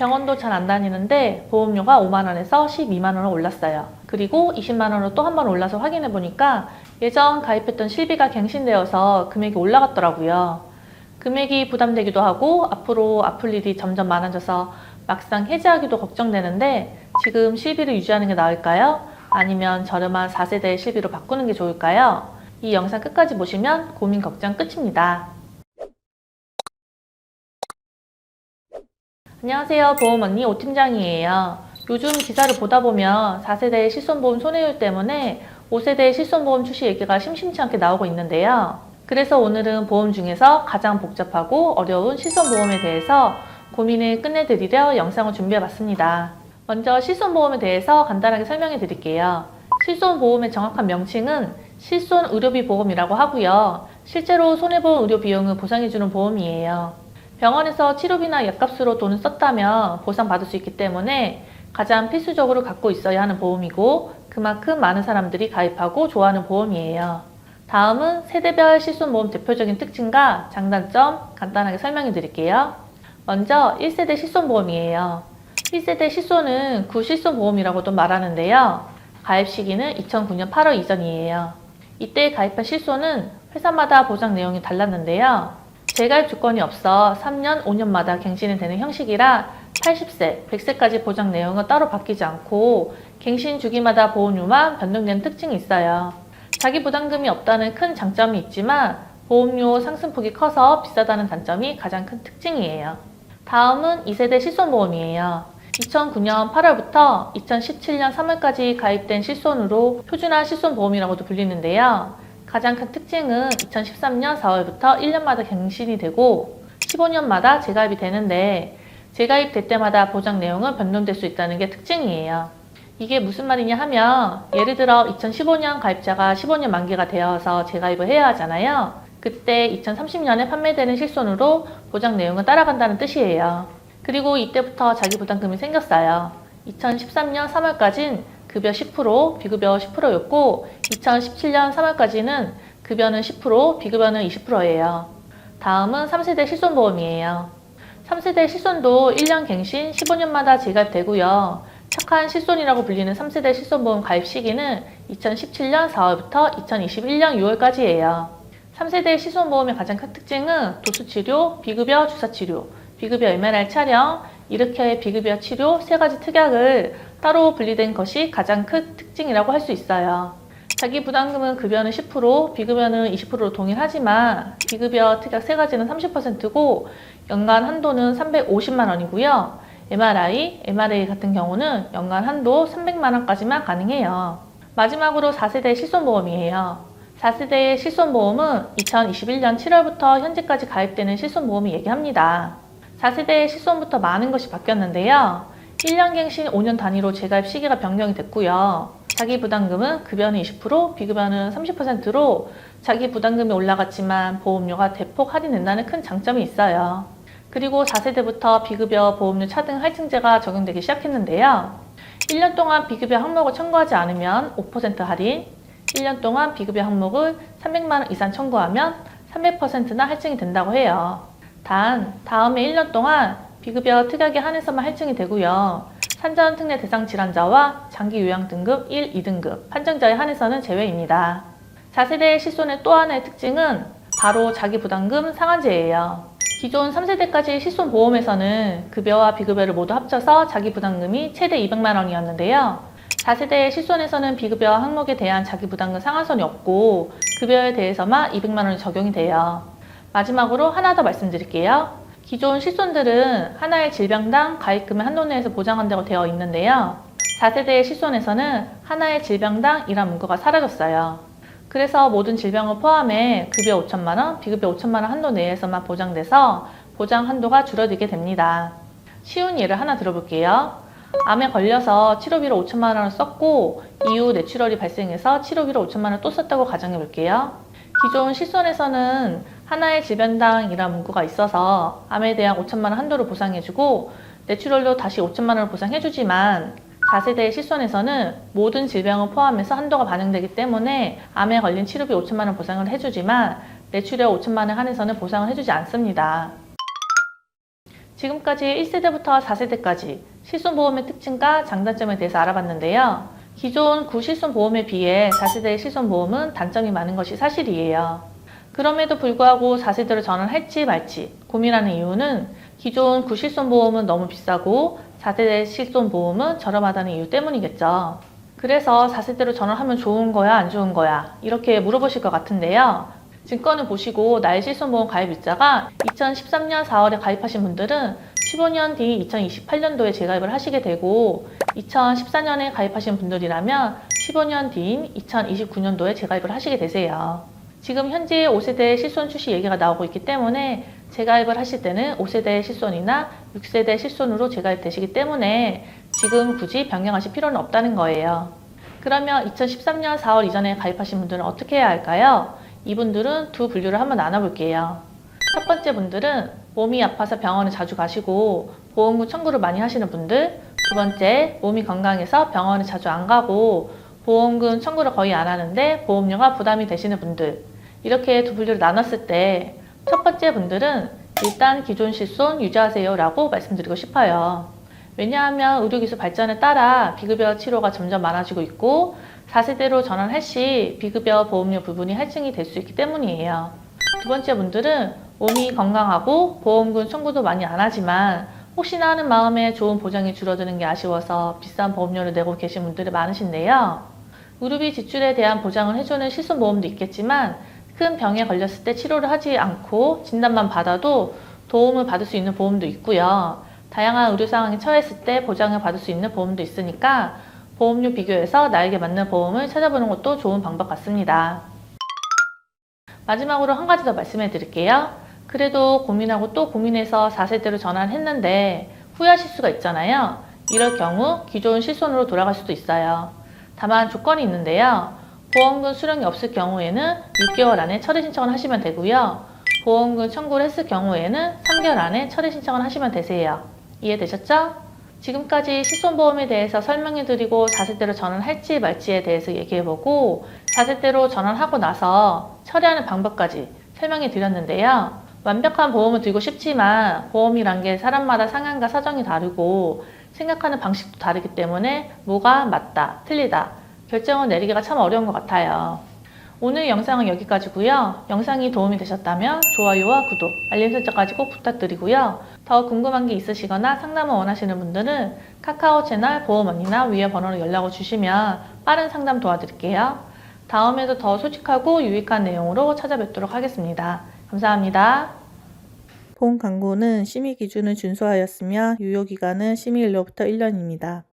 병원도 잘 안 다니는데 보험료가 5만 원에서 12만 원으로 올랐어요. 그리고 20만 원으로 또 한 번 올라서 확인해 보니까 예전 가입했던 실비가 갱신되어서 금액이 올라갔더라고요. 금액이 부담되기도 하고 앞으로 아플 일이 점점 많아져서 막상 해지하기도 걱정되는데 지금 실비를 유지하는 게 나을까요? 아니면 저렴한 4세대 실비로 바꾸는 게 좋을까요? 이 영상 끝까지 보시면 고민 걱정 끝입니다. 안녕하세요. 보험언니 오팀장이에요. 요즘 기사를 보다 보면 4세대 실손보험 손해율 때문에 5세대 실손보험 출시 얘기가 심심치 않게 나오고 있는데요. 그래서 오늘은 보험 중에서 가장 복잡하고 어려운 실손보험에 대해서 고민을 끝내드리려 영상을 준비해봤습니다. 먼저 실손보험에 대해서 간단하게 설명해 드릴게요. 실손보험의 정확한 명칭은 실손의료비 보험이라고 하고요. 실제로 손해보험 의료 비용을 보상해주는 보험이에요. 병원에서 치료비나 약값으로 돈을 썼다면 보상받을 수 있기 때문에 가장 필수적으로 갖고 있어야 하는 보험이고 그만큼 많은 사람들이 가입하고 좋아하는 보험이에요. 다음은 세대별 실손보험 대표적인 특징과 장단점 간단하게 설명해 드릴게요. 먼저 1세대 실손보험이에요. 1세대 실손은 구실손보험이라고도 말하는데요. 가입 시기는 2009년 8월 이전이에요. 이때 가입한 실손은 회사마다 보장 내용이 달랐는데요. 재가입 조건이 없어 3년, 5년마다 갱신이 되는 형식이라 80세, 100세까지 보장 내용은 따로 바뀌지 않고 갱신 주기마다 보험료만 변동되는 특징이 있어요. 자기 부담금이 없다는 큰 장점이 있지만 보험료 상승폭이 커서 비싸다는 단점이 가장 큰 특징이에요. 다음은 2세대 실손보험이에요. 2009년 8월부터 2017년 3월까지 가입된 실손으로 표준화 실손보험이라고도 불리는데요. 가장 큰 특징은 2013년 4월부터 1년마다 갱신이 되고 15년마다 재가입이 되는데 재가입될 때마다 보장 내용은 변동될 수 있다는 게 특징이에요. 이게 무슨 말이냐 하면 예를 들어 2015년 가입자가 15년 만기가 되어서 재가입을 해야 하잖아요. 그때 2030년에 판매되는 실손으로 보장 내용은 따라간다는 뜻이에요. 그리고 이때부터 자기 부담금이 생겼어요. 2013년 3월까지는 급여 10%, 비급여 10%였고 2017년 3월까지는 급여는 10%, 비급여는 20%예요. 다음은 3세대 실손보험이에요. 3세대 실손도 1년 갱신, 15년마다 재가입되고요. 착한 실손이라고 불리는 3세대 실손보험 가입 시기는 2017년 4월부터 2021년 6월까지예요. 3세대 실손보험의 가장 큰 특징은 도수치료, 비급여 주사치료, 비급여 MRI 촬영, 이렇게 비급여 치료 3가지 특약을 따로 분리된 것이 가장 큰 특징이라고 할 수 있어요. 자기 부담금은 급여는 10%, 비급여는 20%로 동일하지만 비급여 특약 3가지는 30%고 연간 한도는 350만 원이고요. MRI 같은 경우는 연간 한도 300만 원까지만 가능해요. 마지막으로 4세대 실손보험이에요. 4세대의 실손보험은 2021년 7월부터 현재까지 가입되는 실손보험을 얘기합니다. 4세대의 실손부터 많은 것이 바뀌었는데요. 1년 갱신 5년 단위로 재가입 시기가 변경이 됐고요. 자기 부담금은 급여는 20%, 비급여는 30%로 자기 부담금이 올라갔지만 보험료가 대폭 할인된다는 큰 장점이 있어요. 그리고 4세대부터 비급여 보험료 차등 할증제가 적용되기 시작했는데요. 1년 동안 비급여 항목을 청구하지 않으면 5% 할인, 1년 동안 비급여 항목을 300만 원 이상 청구하면 300%나 할증이 된다고 해요. 단, 다음에 1년 동안 비급여 특약에 한해서만 할증이 되고요. 산전 특례 대상 질환자와 장기 요양 등급 1, 2등급 판정자에 한해서는 제외입니다. 4세대 실손의 또 하나의 특징은 바로 자기 부담금 상한제예요. 기존 3세대까지 실손보험에서는 급여와 비급여를 모두 합쳐서 자기 부담금이 최대 200만 원이었는데요. 4세대 실손에서는 비급여 항목에 대한 자기 부담금 상한선이 없고 급여에 대해서만 200만 원이 적용이 돼요. 마지막으로 하나 더 말씀드릴게요. 기존 실손들은 하나의 질병당 가입금의 한도 내에서 보장한다고 되어 있는데요. 4세대의 실손에서는 하나의 질병당이란 문구가 사라졌어요. 그래서 모든 질병을 포함해 급여 5천만 원, 비급여 5천만 원 한도 내에서만 보장돼서 보장 한도가 줄어들게 됩니다. 쉬운 예를 하나 들어볼게요. 암에 걸려서 치료비로 5천만 원을 썼고 이후 뇌출혈이 발생해서 치료비로 5천만 원을 또 썼다고 가정해 볼게요. 기존 실손에서는 하나의 질병당이라는 문구가 있어서 암에 대한 5천만 원 한도를 보상해주고 뇌출혈로 다시 5천만 원을 보상해주지만 4세대의 실손에서는 모든 질병을 포함해서 한도가 반영되기 때문에 암에 걸린 치료비 5천만 원 보상을 해주지만 뇌출혈 5천만 원에 한해서는 보상을 해주지 않습니다. 지금까지 1세대부터 4세대까지 실손보험의 특징과 장단점에 대해서 알아봤는데요. 기존 구실손보험에 비해 4세대의 실손보험은 단점이 많은 것이 사실이에요. 그럼에도 불구하고 4세대로 전환할지 말지 고민하는 이유는 기존 구실손보험은 너무 비싸고 4세대 실손보험은 저렴하다는 이유 때문이겠죠. 그래서 4세대로 전환하면 좋은 거야, 안 좋은 거야? 이렇게 물어보실 것 같은데요. 증권을 보시고 나의 실손보험 가입일자가 2013년 4월에 가입하신 분들은 15년 뒤 2028년도에 재가입을 하시게 되고 2014년에 가입하신 분들이라면 15년 뒤인 2029년도에 재가입을 하시게 되세요. 지금 현재 5세대 실손 출시 얘기가 나오고 있기 때문에 재가입을 하실 때는 5세대 실손이나 6세대 실손으로 재가입 되시기 때문에 지금 굳이 변경하실 필요는 없다는 거예요. 그러면 2013년 4월 이전에 가입하신 분들은 어떻게 해야 할까요? 이분들은 두 분류를 한번 나눠볼게요. 첫 번째 분들은 몸이 아파서 병원을 자주 가시고 보험금 청구를 많이 하시는 분들, 두 번째 몸이 건강해서 병원을 자주 안 가고 보험금 청구를 거의 안 하는데 보험료가 부담이 되시는 분들, 이렇게 두 분류를 나눴을 때 첫 번째 분들은 일단 기존 실손 유지하세요 라고 말씀드리고 싶어요. 왜냐하면 의료기술 발전에 따라 비급여 치료가 점점 많아지고 있고 4세대로 전환할 시 비급여 보험료 부분이 할증이 될 수 있기 때문이에요. 두 번째 분들은 몸이 건강하고 보험금 청구도 많이 안 하지만 혹시나 하는 마음에 좋은 보장이 줄어드는 게 아쉬워서 비싼 보험료를 내고 계신 분들이 많으신데요. 의료비 지출에 대한 보장을 해주는 실손보험도 있겠지만 큰 병에 걸렸을 때 치료를 하지 않고 진단만 받아도 도움을 받을 수 있는 보험도 있고요. 다양한 의료 상황에 처했을 때 보장을 받을 수 있는 보험도 있으니까 보험료 비교해서 나에게 맞는 보험을 찾아보는 것도 좋은 방법 같습니다. 마지막으로 한 가지 더 말씀해 드릴게요. 그래도 고민하고 또 고민해서 4세대로 전환했는데 후회하실 수가 있잖아요. 이럴 경우 기존 실손으로 돌아갈 수도 있어요. 다만 조건이 있는데요. 보험금 수령이 없을 경우에는 6개월 안에 철회 신청을 하시면 되고요. 보험금 청구를 했을 경우에는 3개월 안에 철회 신청을 하시면 되세요. 이해되셨죠? 지금까지 실손보험에 대해서 설명해드리고 4세대로 전환할지 말지에 대해서 얘기해보고 4세대로 전환하고 나서 처리하는 방법까지 설명해드렸는데요. 완벽한 보험을 들고 싶지만 보험이란 게 사람마다 상황과 사정이 다르고 생각하는 방식도 다르기 때문에 뭐가 맞다, 틀리다 결정을 내리기가 참 어려운 것 같아요. 오늘 영상은 여기까지고요. 영상이 도움이 되셨다면 좋아요와 구독, 알림 설정까지 꼭 부탁드리고요. 더 궁금한 게 있으시거나 상담을 원하시는 분들은 카카오 채널 보험언니나 위에 번호로 연락을 주시면 빠른 상담 도와드릴게요. 다음에도 더 솔직하고 유익한 내용으로 찾아뵙도록 하겠습니다. 감사합니다. 본 광고는 심의 기준을 준수하였으며 유효기간은 심의일로부터 1년입니다.